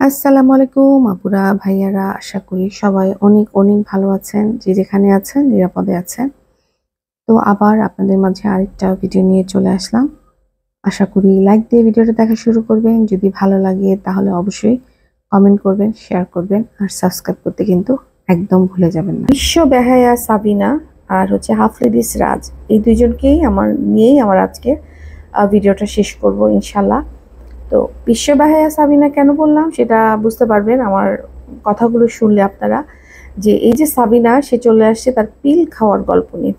আসসালামু আলাইকুম আপুরা ভাইয়ারা, আশা করি সবাই অনেক অনেক ভালো আছেন, যে যেখানে আছেন নিরাপদে আছেন। তো আবার আপনাদের মাঝে আরেকটা ভিডিও নিয়ে চলে আসলাম। আশা করি লাইক দিয়ে ভিডিওটা দেখা শুরু করবেন। যদি ভালো লাগে তাহলে অবশ্যই কমেন্ট করবেন, শেয়ার করবেন আর সাবস্ক্রাইব করতে কিন্তু একদম ভুলে যাবেন না। বিশ্ব বেহায়া সাবিনা আর হাফ লেডিস রাজ, এই দুইজনকেই নিয়েই আমার আজকে ভিডিওটা শেষ করব ইনশাল্লাহ। তো বিশ্ববাহায়া সাবিনা কেন বললাম সেটা বুঝতে পারবেন আমার কথাগুলো শুনলে আপনারা, যে এই যে সাবিনা সে চলে আসছে তার পিল খাওয়ার গল্প নিয়ে।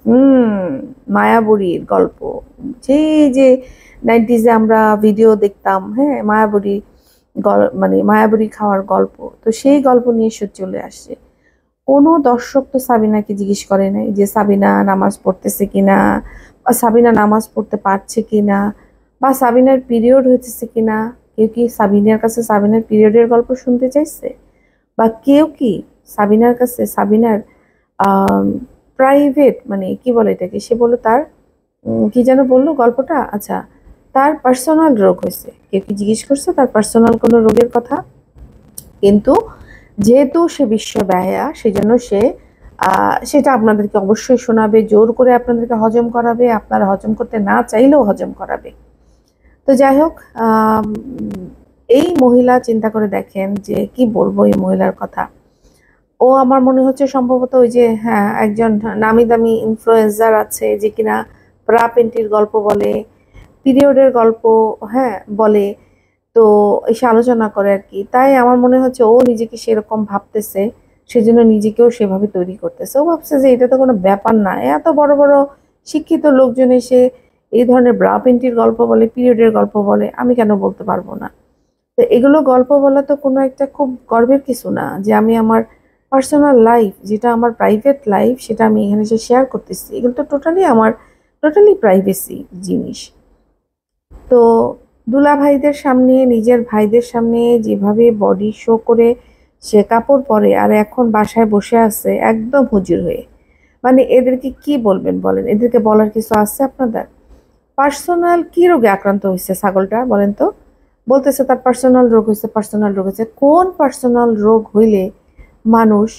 মায়াবরীর গল্প, যে যে 90s আমরা ভিডিও দেখতাম, হ্যাঁ, মায়াবরী মানে মায়াবরী খাওয়ার গল্প। তো সেই গল্প নিয়ে সে চলে আসছে। কোনো দর্শক তো সাবিনাকে জিজ্ঞেস করে নাই যে সাবিনা নামাজ পড়তেছে কিনা, বা সাবিনা নামাজ পড়তে পারছে কিনা, বা সাবিনার পিরিয়ড হইতেছে কিনা। কেউ কি সাবিনার কাছে সাবিনার পিরিয়ডের গল্প শুনতে চাইছে? বা কেউ কি সাবিনার কাছে সাবিনার প্রাইভেট, মানে কি বলে এটাকে, সে বললো তার কি যেন বললো গল্পটা, আচ্ছা, তার পার্সোনাল রোগ হয়েছে, কেউ কি জিজ্ঞেস করছে তার পার্সোনাল কোনো রোগের কথা? কিন্তু যেহেতু সে বিশ্ব ব্যয়া, সেজন্য সে সেটা আপনাদেরকে অবশ্যই শোনাবে, জোর করে আপনাদেরকে হজম করাবে, আপনারা হজম করতে না চাইলেও হজম করাবে। তো যাই হোক, এই মহিলা চিন্তা করে দেখেন যে কি বলবো এই মহিলার কথা। ও আমার মনে হচ্ছে সম্ভবত ওই যে, হ্যাঁ, একজন নামি দামি ইনফ্লুয়েন্সার আছে যে কিনা ব্রা পেন্টির গল্প বলে, পিরিয়ডের গল্প, হ্যাঁ, বলে। তো এসে আলোচনা করে আর কি। তাই আমার মনে হচ্ছে ও নিজেকে সেরকম ভাবতেছে, সেজন্য নিজেকেও সেভাবে তৈরি করতেছে। ও ভাবছে যে এটা তো কোনো ব্যাপার না, এত বড় বড় শিক্ষিত লোকজন এসে এই ধরনের ব্রা পেন্টির গল্প বলে, পিরিয়ডের গল্প বলে, আমি কেন বলতে পারবো না? তো এগুলো গল্প বলা তো কোনো একটা খুব গর্বের কিছু না যে আমি আমার পার্সোনাল লাইফ, যেটা আমার প্রাইভেট লাইফ, সেটা আমি এখানে এসে শেয়ার করতেছি। এগুলো তো টোটালি প্রাইভেসি জিনিস। তো দুলা ভাইদের সামনে, নিজের ভাইদের সামনে যেভাবে বডি শো করে সে কাপড় পরে, আর এখন বাসায় বসে আছে একদম হুজুর হয়ে, মানে এদেরকে কি বলবেন বলেন? এদেরকে বলার কিছু আছে আপনাদের? পার্সোনাল কি রোগে আক্রান্ত হয়েছে ছাগলটা বলেন তো? বলতেছে তার পার্সোনাল রোগ হয়েছে, পার্সোনাল রোগ হয়েছে। কোন পার্সোনাল রোগ হইলে মানুষ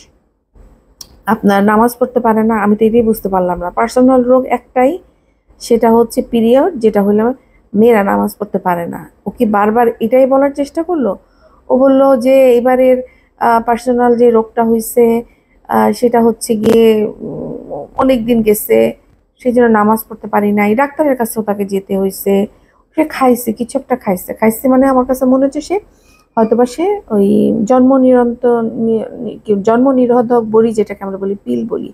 আপনার নামাজ পড়তে পারে না? আমি তো এটাই বুঝতে পারলাম না। পার্সোনাল রোগ একটাই, সেটা হচ্ছে পিরিয়ড, যেটা হইলে মেয়েরা নামাজ পড়তে পারে না। ও কি বারবার এটাই বলার চেষ্টা করলো? ও বলল যে এবারের পার্সোনাল যে রোগটা হয়েছে সেটা হচ্ছে গিয়ে অনেক দিন গেছে, সেই জন্য নামাজ পড়তে পারি নাই, ডাক্তারের কাছেও তাকে যেতে হয়েছে। সে খাইছে, কিছু একটা খাইছে খাইছে মানে আমার কাছে মনে হচ্ছে সে হয়তোবা সে ওই জন্ম নিরন্তর জন্ম নিরোধক বড়ি, যেটাকে আমরা বলি পিল বলি,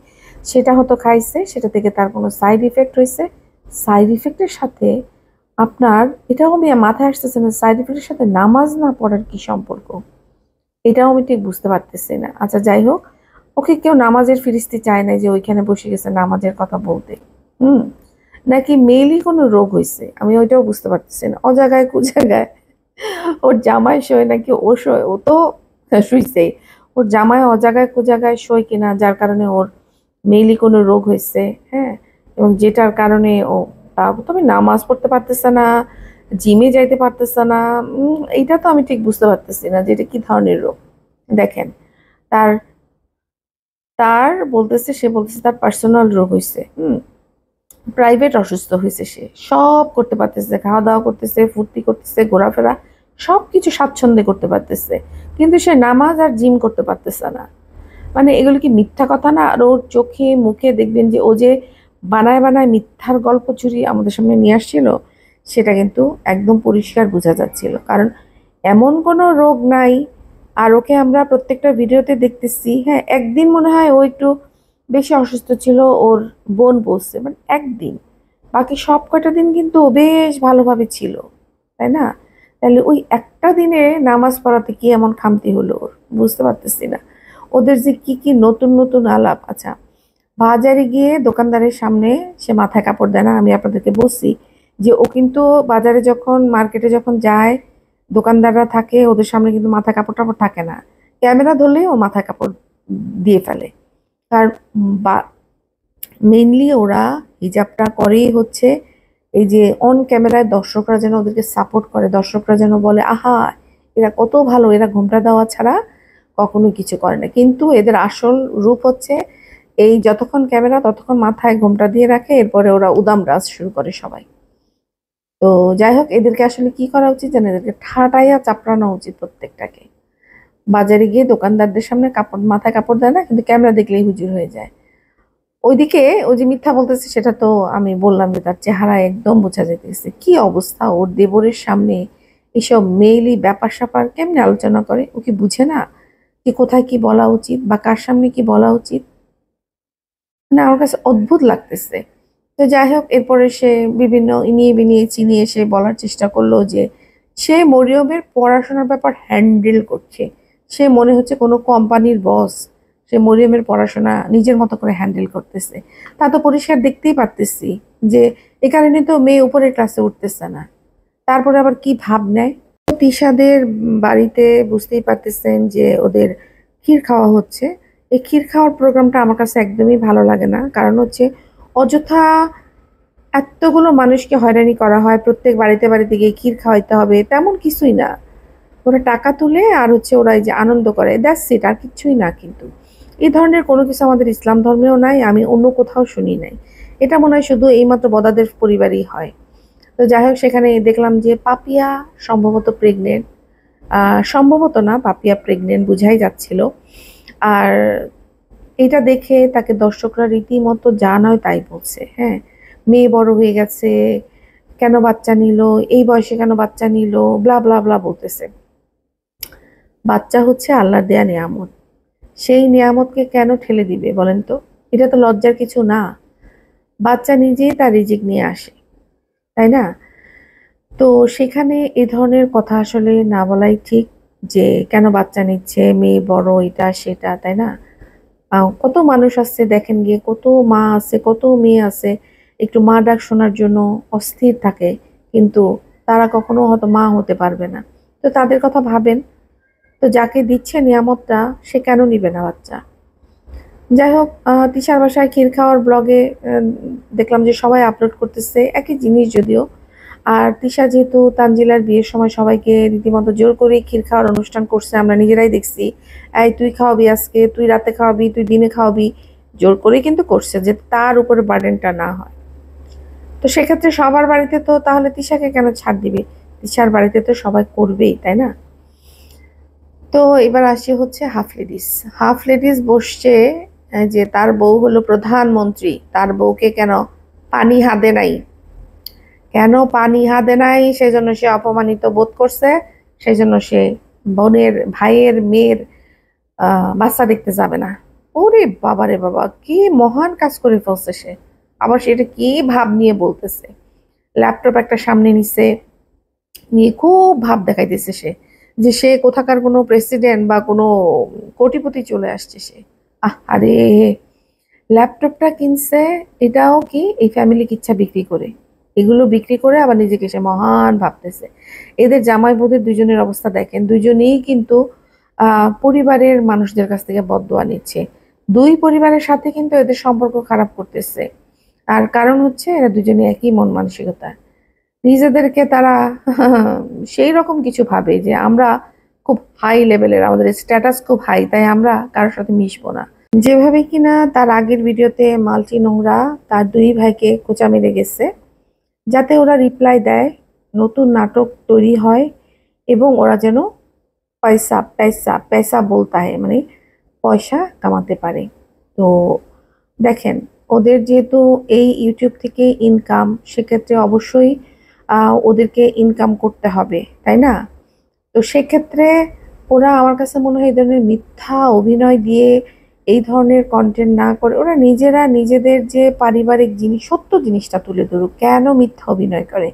সেটা হয়তো খাইছে। সেটা থেকে তার কোনো সাইড ইফেক্ট হয়েছে। সাইড ইফেক্টের সাথে আপনার এটাও আমি মাথায় আসতেছে না, সাইড ইফেক্টের সাথে নামাজ না পড়ার কি সম্পর্ক, এটাও আমি ঠিক বুঝতে পারতেছি না। আচ্ছা যাই হোক, ওকে কেউ নামাজের ফিরিস্তি চায় না যে ওইখানে বসে গেছে নামাজের কথা বলতে। হুম, নাকি মেইলি কোনো রোগ হয়েছে, আমি ওইটাও বুঝতে পারতেছি না। অজাগায় কুজাগায় ওর জামাই শোয় নাকি ও শোয়, ও তো শুইছে। ওর জামাই অজাগায় কুজাগায় শোয় কিনা, যার কারণে ওর মেইলি কোনো রোগ হয়েছে, হ্যাঁ, এবং যেটার কারণে ও তবে নামাজ পড়তে পারতেছে না, জিমে যাইতে পারতেছে না। এইটা তো আমি ঠিক বুঝতে পারতেছি না যে এটা কি ধরনের রোগ। দেখেন, তার তার বলতেছে, সে বলতেছে তার পার্সোনাল রোগ হয়েছে, প্রাইভেট অসুস্থ হয়েছে। সে সব করতে পারতেছে, খাওয়া দাওয়া করতেছে, ফুর্তি করতেছে, ঘোরাফেরা সব কিছু স্বাচ্ছন্দ্যে করতে পারতেছে, কিন্তু সে নামাজ আর জিম করতে পারতেছে না। মানে এগুলো কি মিথ্যা কথা না? আর ওর চোখে মুখে দেখবেন যে ও যে বানায় বানায় মিথ্যার গল্প চুরি আমাদের সামনে নিয়ে আসছিল, সেটা কিন্তু একদম পরিষ্কার বোঝা যাচ্ছিল। কারণ এমন কোনো রোগ নাই। আর ওকে আমরা প্রত্যেকটা ভিডিওতে দেখতেছি, হ্যাঁ, একদিন মনে হয় ও একটু বেশি অসুস্থ ছিল, ওর বোন বলছে, মানে একদিন, বাকি সব কয়টা দিন কিন্তু ও বেশ ভালোভাবে ছিল, তাই না? তাহলে ওই একটা দিনে নামাজ পড়াতে কি এমন খামতি হলো ওর? বুঝতে পারতেছি না। ওদের যে কি কি নতুন নতুন আলাপ। আচ্ছা, বাজারে গিয়ে দোকানদারের সামনে সে মাথায় কাপড় দেয় না, আমি আপনাদেরকে বলছি যে ও কিন্তু বাজারে যখন, মার্কেটে যখন যায়, দোকানদাররা থাকে, ওদের সামনে কিন্তু মাথায় কাপড় টাপড় থাকে না। ক্যামেরা ধরলেই ও মাথায় কাপড় দিয়ে ফেলে। কার বা মেইনলি ওরা হিজাবটা করেই হচ্ছে এই যে অন ক্যামেরায় দর্শকরা যেন ওদেরকে সাপোর্ট করে, দর্শকরা যেন বলে আহা এরা কত ভালো, এরা ঘোমটা দেওয়া ছাড়া কখনো কিছু করে না। কিন্তু এদের আসল রূপ হচ্ছে এই যতক্ষণ ক্যামেরা ততক্ষণ মাথায় ঘোমটা দিয়ে রাখে, এরপরে ওরা উদাম রাজ শুরু করে সবাই। তো যাই হোক, এদেরকে আসলে কি করা উচিত জানেন, এদেরকে ঠাটাইয়া চাপড়ানো উচিত প্রত্যেকটাকে। বাজারে গিয়ে দোকানদারদের সামনে কাপড়, মাথায় কাপড় দেয় না, কিন্তু ক্যামেরা দেখলেই হুজুর হয়ে যায়। ওইদিকে ওই যে মিথ্যা বলতেছে সেটা তো আমি বললাম যে তার চেহারা একদম বোঝা যাইতেছে কি অবস্থা। ওর দেবরের সামনে এসব মেইলি ব্যাপার স্যাপার কেমনে আলোচনা করে, ও কি বুঝে না যে কোথায় কি বলা উচিত বা কার সামনে কি বলা উচিত? মানে আমার কাছে অদ্ভুত লাগতেছে। তো যাই হোক, এরপরে সে বিভিন্ন ইনিয়ে বিনিয়ে চিনিয়ে সে বলার চেষ্টা করলো যে সে মরিয়মের পড়াশোনার ব্যাপার হ্যান্ডেল করছে। সে মনে হচ্ছে কোনো কোম্পানির বস, সে মরিয়মের পড়াশোনা নিজের মতো করে হ্যান্ডেল করতেছে। তা তো পরিষ্কার দেখতেই পারতেছি যে এ কারণে তো মেয়ে উপরের ক্লাসে উঠতেছে না। তারপরে আবার কি ভাব নেয়। তিশাদের বাড়িতে বুঝতেই পারতেছেন যে ওদের ক্ষীর খাওয়া হচ্ছে। এই ক্ষীর খাওয়ার প্রোগ্রামটা আমার কাছে একদমই ভালো লাগে না। কারণ হচ্ছে অযথা এতগুলো মানুষকে হয়রানি করা হয়, প্রত্যেক বাড়িতে বাড়িতে গিয়ে ক্ষীর খাওয়াইতে হবে, তেমন কিছুই না। ওরা টাকা তুলে আর হচ্ছে ওরা এই যে আনন্দ করে, দ্যাটস ইট, আর কিছুই না। কিন্তু এই ধরনের কোনো কিছু আমাদের ইসলাম ধর্মেও নাই, আমি অন্য কোথাও শুনি নাই। এটা মনে হয় শুধু এইমাত্র বদাদের পরিবারই হয়। তো যাই হোক, সেখানে দেখলাম যে পাপিয়া সম্ভবত প্রেগনেন্ট, সম্ভবত না, পাপিয়া প্রেগনেন্ট বুঝাই যাচ্ছিল। আর এটা দেখে তাকে দর্শকরা রীতিমতো যা নয় তাই বলছে। হ্যাঁ, মেয়ে বড় হয়ে গেছে, কেন বাচ্চা নিল, এই বয়সে কেন বাচ্চা নিল, ব্লা ব্লা ব্লা বলতেছে। বাচ্চা হচ্ছে আল্লাহর দেয়া নিয়ামত, সেই নিয়ামতকে কেন ঠেলে দিবে বলেন তো? এটা তো লজ্জার কিছু না। বাচ্চা নিজেই তার রিজিক নিয়ে আসে, তাই না? তো সেখানে এ ধরনের কথা আসলে না বলাই ঠিক। যে কেন বাচ্চা নিচ্ছে, মেয়ে বড়, এটা সেটা, তাই না? কত মানুষ আছে দেখেন গিয়ে, কত মা আছে, কত মেয়ে আছে একটু মা ডাক শোনার জন্য অস্থির থাকে, কিন্তু তারা কখনো হয়তো মা হতে পারবে না। তো তাদের কথা ভাবেন। তো যাকে দিচ্ছে নিয়ামতটা সে কেন নিবে না বাচ্চা? যাই হোক, তিশার বাসায় ক্ষীর খাওয়ার ব্লগে দেখলাম যে সবাই আপলোড করতেছে একই জিনিস যদিও। আর তিশা যেহেতু তানজিলার বিয়ের সময় সবাইকে রীতিমতো জোর করে ক্ষীর খাওয়ার অনুষ্ঠান করছে, আমরা নিজেরাই দেখছি। এই তুই খাওয়াবি আজকে, তুই রাতে খাওয়াবি, তুই দিনে খাওয়াবি, জোর করে কিন্তু করছে যে তার উপরে বার্ডেনটা না হয়। তো সেক্ষেত্রে সবার বাড়িতে তো তাহলে তিশাকে কেন ছাড় দিবে? তিশার বাড়িতে তো সবাই করবেই, তাই না? তো এবার আসি হচ্ছে হাফ লেডিস। হাফ লেডিস বসছে যে তার বউ হলো প্রধানমন্ত্রী, তার বউকে কেন পানি হাতে নাই, কেন পানি হাতে নাই, সেজন্য সে অপমানিত বোধ করছে। সেজন্য সে বোনের, ভাইয়ের, মেয়ের বাচ্চা দেখতে যাবে না। ওরে বাবা রে বাবা, কি মহান কাজ করে ফেলছে সে। আবার সেটা কি ভাব নিয়ে বলতেছে, ল্যাপটপ একটা সামনে নিছে, নিয়ে খুব ভাব দেখাইতেছে সে যে সে কোথাকার কোনো প্রেসিডেন্ট বা কোনো কোটিপতি চলে আসছে সে। আরে, ল্যাপটপটা কিনছে এটাও কি এই ফ্যামিলি কিচ্ছা বিক্রি করে, এগুলো বিক্রি করে আবার নিজেকে সে মহান ভাবতেছে। এদের জামাই বউদের দুজনের অবস্থা দেখেন, দুজনেই কিন্তু পরিবারের মানুষদের কাছ থেকে বদদোয়া নিচ্ছে। দুই পরিবারের সাথে কিন্তু এদের সম্পর্ক খারাপ করতেছে। আর কারণ হচ্ছে এরা দুজনে একই মন মানসিকতা। নিজেদেরকে তারা সেই রকম কিছু ভাবে যে আমরা খুব হাই লেভেলের, আমাদের স্ট্যাটাস খুব হাই, তাই আমরা কারোর সাথে মিশবো না। যেভাবে কিনা তার আগের ভিডিওতে মালতি নোংরা তার দুই ভাইকে খোঁচা মেরে গেছে, যাতে ওরা রিপ্লাই দেয়, নতুন নাটক তৈরি হয় এবং ওরা যেন পয়সা পয়সা পয়সা বলতা হয়, মানে পয়সা কামাতে পারে। তো দেখেন, ওদের যেহেতু এই ইউটিউব থেকে ইনকাম, সেক্ষেত্রে অবশ্যই ওদেরকে ইনকাম করতে হবে, তাই না? তো সেক্ষেত্রে ওরা, আমার কাছে মনে হয় এই ধরনের মিথ্যা অভিনয় দিয়ে এই ধরনের কন্টেন্ট না করে ওরা নিজেরা নিজেদের যে পারিবারিক জিনিস, সত্য জিনিসটা তুলে ধরুক। কেন মিথ্যা অভিনয় করে?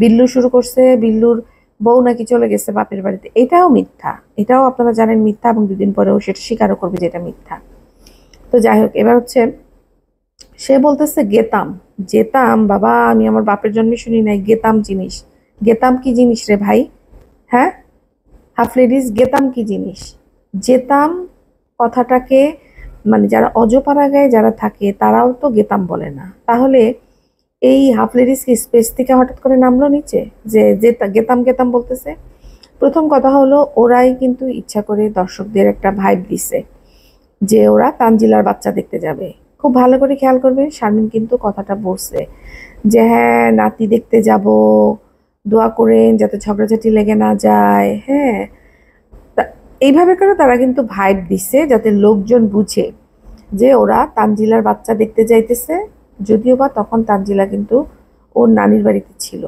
বিল্লু শুরু করছে, বিল্লুর বউ নাকি চলে গেছে বাপের বাড়িতে, এটাও মিথ্যা, এটাও আপনারা জানেন মিথ্যা, এবং দুদিন পরেও সেটা স্বীকারও করবে যে এটা মিথ্যা। তো যাই হোক, এবার হচ্ছে সে বলতেছে গেতাম, যেতাম, বাবা আমি আমার বাপের জন্মে শুনি নাই গেতাম জিনিস। গেতাম কি জিনিস রে ভাই? হ্যাঁ, হাফ লেডিস, গেতাম কি জিনিস? যেতাম কথাটাকে, মানে যারা অজপাড়াগায় যারা থাকে তারাও তো গেতাম বলে না, তাহলে এই হাফ লেডিস কি স্পেস থেকে হঠাৎ করে নামলো নিচে যে গেতাম গেতাম বলতেছে? প্রথম কথা হলো ওরাই কিন্তু ইচ্ছা করে দর্শকদের একটা ভাইব দিছে যে ওরা তানজিলার বাচ্চা দেখতে যাবে। খুব ভালো করে খেয়াল করবেন, শারমিন কিন্তু কথাটা বলছে যে হ্যাঁ নাতি দেখতে যাব, দোয়া করেন যাতে ঝগড়াঝাটি লেগে না যায়। হ্যাঁ, এইভাবে করে তারা কিন্তু ভাইব দিছে যাতে লোকজন বুঝে যে ওরা তানজিলার বাচ্চা দেখতে যাইতেছে। যদিও বা তখন তানজিলা কিন্তু ওর নানির বাড়িতে ছিল,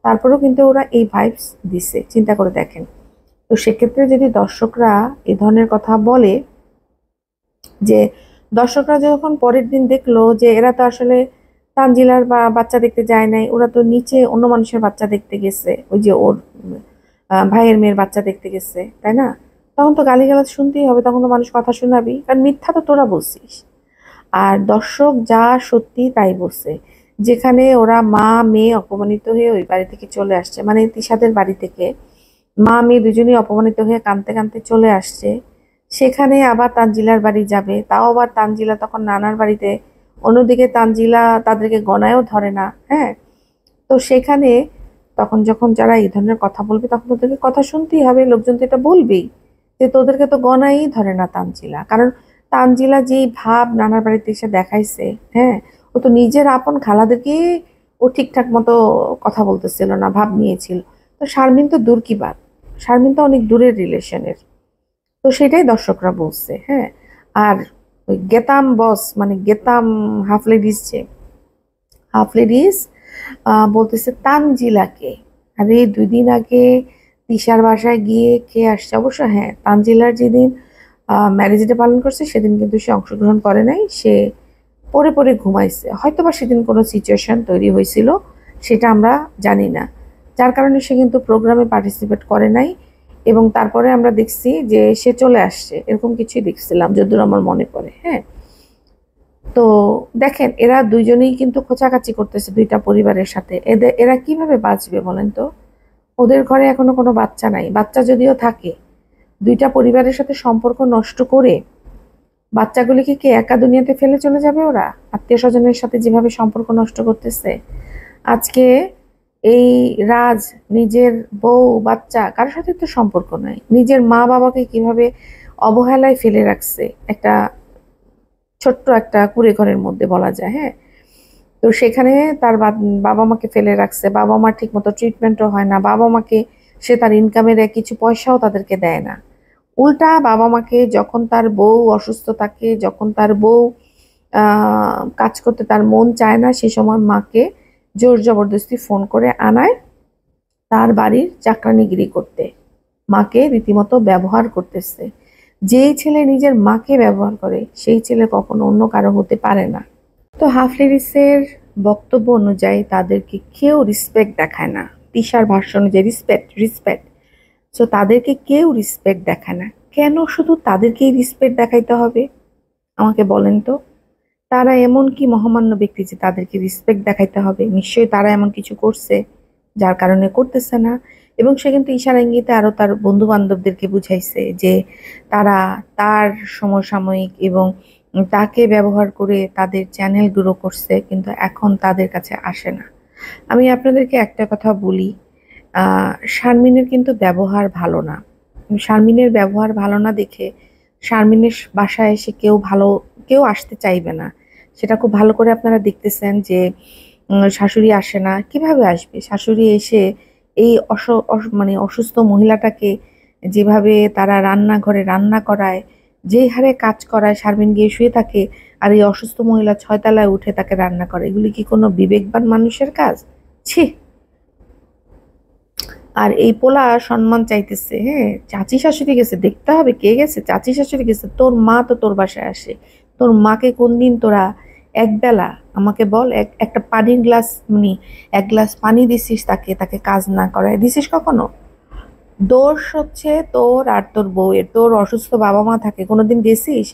তারপরেও কিন্তু ওরা এই ভাইবস দিছে। চিন্তা করে দেখেন। তো সেক্ষেত্রে যদি দর্শকরা এই ধরনের কথা বলে, যে দর্শকরা যখন পরের দিন দেখলো যে এরা তো আসলে তানজিলার বাচ্চা দেখতে যায় নাই, ওরা তো নিচে অন্য মানুষের বাচ্চা দেখতে গেছে, ওই যে ওর ভাইয়ের মেয়ের বাচ্চা দেখতে গেছে, তাই না? তখন তো গালিগালাজ শুনতেই হবে, তখন তো মানুষ কথা শোনাবি, কারণ মিথ্যা তো তোরা বলছিস। আর দর্শক যা সত্যি তাই বলছে। যেখানে ওরা মা মেয়ে অপমানিত হয়ে ওই বাড়ি থেকে চলে আসছে, মানে তিশাদের বাড়ি থেকে মা মেয়ে দুজনেই অপমানিত হয়ে কাঁদতে কাঁদতে চলে আসছে, সেখানে আবার তানজিলার বাড়ি যাবে, তাও আবার তানজিলা তখন নানার বাড়িতে, অন্যদিকে তানজিলা তাদেরকে গণায়ও ধরে না। হ্যাঁ, তো সেখানে তখন যখন যারা এই ধরনের কথা বলবে তখন তোদেরকে কথা শুনতেই হবে, লোকজন তো এটা বলবেই যে তোদেরকে তো গণাই ধরে না তানজিলা। কারণ তানজিলা যেই ভাব নানার বাড়িতে এসে দেখাইছে, হ্যাঁ, ও তো নিজের আপন খালাদেরকে ও ঠিকঠাক মতো কথা বলতেছিল না, ভাব নিয়েছিল। তো শারমিন তো দূর কি বাত, শারমিন তো অনেক দূরের রিলেশনের। তো সেটাই দর্শকরা বলছে। হ্যাঁ, আর ওই গেতাম বস মানে গেতাম হাফ লেডিস, যে হাফ লেডিস বলতেছে তানজিলাকে, আরে 2 দিন আগে তিশার বাসায় গিয়ে খেয়ে আসছে। অবশ্য হ্যাঁ, তানজিলার যেদিন ম্যারেজ ডে পালন করছে সেদিন কিন্তু সে অংশগ্রহণ করে নাই, সে পড়ে পড়ে ঘুমাইছে। হয়তোবা সেদিন কোনো সিচুয়েশন তৈরি হয়েছিল, সেটা আমরা জানি না, যার কারণে সে কিন্তু প্রোগ্রামে পার্টিসিপেট করে নাই। এবং তারপরে আমরা দেখছি যে সে চলে আসছে, এরকম কিছুই দেখছিলাম যতদূর আমার মনে পড়ে। হ্যাঁ, তো দেখেন এরা দুইজনেই কিন্তু খোঁচাকাচি করতেছে দুইটা পরিবারের সাথে। এরা কিভাবে বাঁচবে বলেন তো? ওদের ঘরে এখনো কোনো বাচ্চা নাই, বাচ্চা যদিও থাকে, দুইটা পরিবারের সাথে সম্পর্ক নষ্ট করে বাচ্চাগুলিকে কি একা দুনিয়াতে ফেলে চলে যাবে ওরা? আত্মীয় স্বজনের সাথে যেভাবে সম্পর্ক নষ্ট করতেছে আজকে, এই রাজ নিজের বউ বাচ্চা কারোর সাথে তো সম্পর্ক নাই, নিজের মা বাবাকে কিভাবে অবহেলায় ফেলে রাখছে একটা ছোট্ট একটা কুঁড়ে ঘরের মধ্যে বলা যায়। হ্যাঁ, তো সেখানে তার বাবা মাকে ফেলে রাখছে, বাবা মার ঠিক মতো ট্রিটমেন্টও হয় না, বাবা মাকে সে তার ইনকামের কিছু পয়সাও তাদেরকে দেয় না। উল্টা বাবা মাকে যখন তার বউ অসুস্থ থাকে, যখন তার বউ কাজ করতে তার মন চায় না, সে সময় মাকে জোর জবরদস্তি ফোন করে আনায় তার বাড়ির চাকরানিগিরি করতে, মাকে রীতিমতো ব্যবহার করতেছে। যেই ছেলে নিজের মাকে ব্যবহার করে সেই ছেলে কখনো অন্য কারো হতে পারে না। তো হাফ লিরিক্সের বক্তব্য অনুযায়ী তাদেরকে কেউ রেসপেক্ট দেখায় না। তিশার ভাষ্য অনুযায়ী রেসপেক্ট রেসপেক্ট, সো তাদেরকে কেউ রেসপেক্ট দেখায় না। কেন শুধু তাদেরকেই রেসপেক্ট দেখাইতে হবে আমাকে বলেন তো? তারা এমন কি মহামান্য ব্যক্তি যে তাদেরকে রেসপেক্ট দেখাইতে হবে? নিশ্চয়ই তারা এমন কিছু করছে যার কারণে করতেছে না। এবং সে কিন্তু ইশারা ইঙ্গিতে আরো তার বন্ধু বান্ধবদেরকে বুঝাইছে যে তারা তার সমসাময়িক এবং তাকে ব্যবহার করে তাদের চ্যানেল গ্রো করছে, কিন্তু এখন তাদের কাছে আসে না। আমি আপনাদেরকে একটা কথা বলি, শারমিনের কিন্তু ব্যবহার ভালো না। শারমিনের ব্যবহার ভালো না দেখে শারমিনের বাসায় এসে কেউ আসতে চাইবে না। সেটা খুব ভালো করে আপনারা দেখতেছেন যে শাশুড়ি আসে না, কিভাবে আসবে? শাশুড়ি এসে এই মানে অসুস্থ মহিলাটাকে যেভাবে তারা রান্নাঘরে রান্না করায়, যে হারে কাজ করায়, শারমিন গিয়ে শুয়ে থাকে আর এই অসুস্থ মহিলা 6 তলায় উঠে তাকে রান্না করে, এগুলি কি কোনো বিবেকবান মানুষের কাজ? ছি! আর এই পোলা সম্মান চাইতেছে। হ্যাঁ, চাচি শাশুড়ি গেছে, দেখতে হবে কে গেছে। চাচি শাশুড়ি গেছে, তোর মা তো তোর বাসায় আসে, তোর মাকে কোন দিন তোরা একবেলা আমাকে বল একটা পানির গ্লাস মানে 1 গ্লাস পানি দিছিস তাকে, তাকে কাজ না করায় দিছিস কখনো? দোষ হচ্ছে তোর আর তোর বউয়ের। তোর অসুস্থ বাবা মা থাকে, কোনোদিন গেছিস?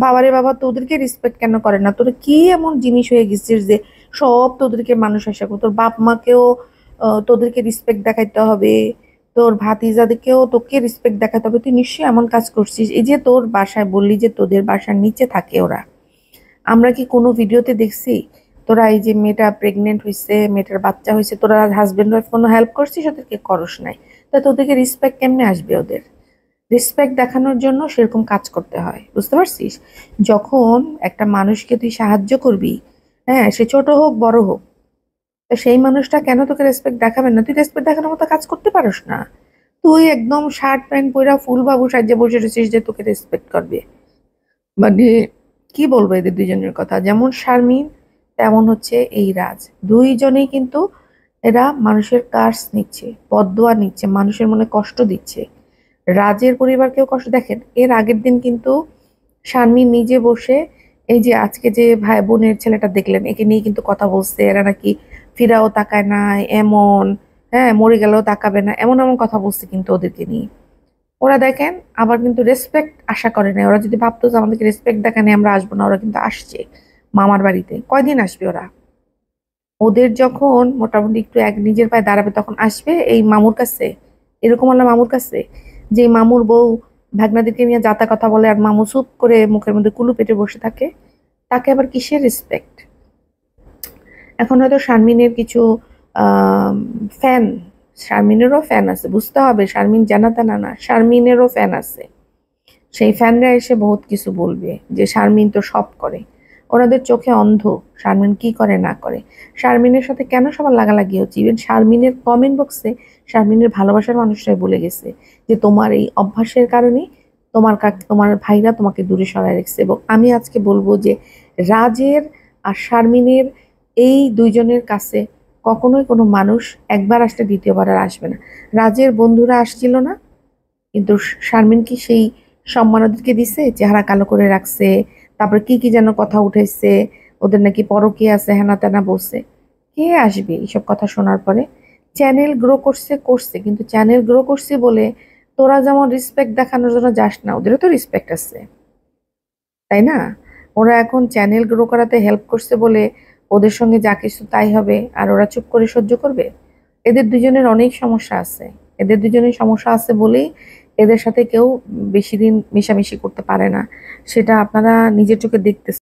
বাবারে বাবা, তোদেরকে রেসপেক্ট কেন করে না? তোর কি এমন জিনিস হয়ে গেছিস যে সব তোদেরকে মানুষ আশা করে? তোর বাপ মাকেও তোদেরকে রেসপেক্ট দেখাইতে হবে, তোর ভাতিজাদেরকেও তোকে রেসপেক্ট দেখাতে হবে। তুই নিশ্চয়ই এমন কাজ করছিস। এই যে তোর বাসায় বললি যে তোদের বাসার নিচে থাকে ওরা, আমরা কি কোনো ভিডিওতে দেখছি তোরা এই যে মেয়েটা প্রেগনেন্ট হয়েছে, মেয়েটার বাচ্চা হয়েছে, তোরা হাজবেন্ড ওয়াইফ কোনো হেল্প করছিস? ওদেরকে করস নাই। তো ওদেরকে রেসপেক্ট কেমনে আসবে? ওদের রেসপেক্ট দেখানোর জন্য সেরকম কাজ করতে হয়, বুঝতে পারছিস? যখন একটা মানুষকে তুই সাহায্য করবি, হ্যাঁ, সে ছোট হোক বড় হোক, তো সেই মানুষটা কেন তোকে রেসপেক্ট দেখাবে না? তুই রেসপেক্ট দেখানোর মতো কাজ করতে পারস না। তুই একদম শার্ট প্যান্ট পরা ফুল বাবু সাজিয়ে বসে রয়েছিস যে তোকে রেসপেক্ট করবে। মানে কি বলবো এদের দুইজনের কথা, যেমন শারমিন তেমন হচ্ছে এই রাজ। দুইজনেই কিন্তু এরা মানুষের কার্স নিচ্ছে, বদদোয়া নিচ্ছে, মানুষের মনে কষ্ট দিচ্ছে। রাজের পরিবারকেও কষ্ট দেখেন। এর আগের দিন কিন্তু শারমিন নিজে বসে, এই যে আজকে যে ভাই বোনের ছেলেটা দেখলেন, একে নিয়ে কিন্তু কথা বলছে, এরা নাকি ফিরাও তাকায় না এমন, হ্যাঁ, মরে গেলেও তাকাবে না, এমন এমন কথা বলছে কিন্তু ওদেরকে নিয়ে। ওরা দেখেন আবার কিন্তু রেসপেক্ট আশা করে না। ওরা যদি ভাবতো যে আমাদেরকে রেসপেক্ট দেখানে আমরা আসবো না, ওরা কিন্তু আসছে মামার বাড়িতে। কয়দিন আসবে ওরা? ওদের যখন মোটামুটি একটু এক নিজের পায়ে দাঁড়াবে তখন আসবে এই মামুর কাছে। এরকম হলো মামুর কাছে, যে মামুর বউ ভাগনাদিকে নিয়ে যাতা কথা বলে আর মামু চুপ করে মুখের মধ্যে কুলু পেটে বসে থাকে, তাকে আবার কিসের রেসপেক্ট? এখন হয়তো শারমিনের কিছু ফ্যান, শারমিনেরও ফ্যান আছে, বুঝতে হবে। শারমিন জানা তানা না, শারমিনেরও ফ্যান আছে। সেই ফ্যানরা এসে বহুত কিছু বলবে যে শারমিন তো সব করে। ওনাদের চোখে অন্ধ শারমিন কি করে না করে। শারমিনের সাথে কেন সবার লাগালাগি হচ্ছে? ইভেন শারমিনের কমেন্ট বক্সে শারমিনের ভালোবাসার মানুষরাই বলে গেছে যে তোমার এই অভ্যাসের কারণে তোমার ভাইরা তোমাকে দূরে সরায় রেখেছে। এবং আমি আজকে বলবো যে রাজের আর শারমিনের এই দুইজনের কাছে কখনোই কোনো মানুষ একবার আসলে দ্বিতীয়বার আর আসবে না। রাজের বন্ধুরা আসছিল না, কিন্তু শারমিন কি সেই সম্মান ওদেরকে দিছে? চেহারা কালো করে রাখছে, তারপরে কি কি যেন কথা উঠেছে, ওদের নাকি পরকীয়া আছে, হেনা তেনা বলছে। কে আসবে এইসব কথা শোনার পরে? চ্যানেল গ্রো করছে করছে, কিন্তু চ্যানেল গ্রো করছে বলে তোরা যেমন রেসপেক্ট দেখানোর জন্য যাস না, ওদেরও তো রেসপেক্ট আছে, তাই না? ওরা এখন চ্যানেল গ্রো করাতে হেল্প করছে বলে ওদের সঙ্গে যা কিছু তাই হবে আর ওরা চুপ করে সহ্য করবে? এদের দুজনের অনেক সমস্যা আছে। এদের দুজনের সমস্যা আছে বলেই এদের সাথে কেউ বেশি দিন মেশামেশি করতে পারে না। সেটা আপনারা নিজের চোখে দেখতেছেন।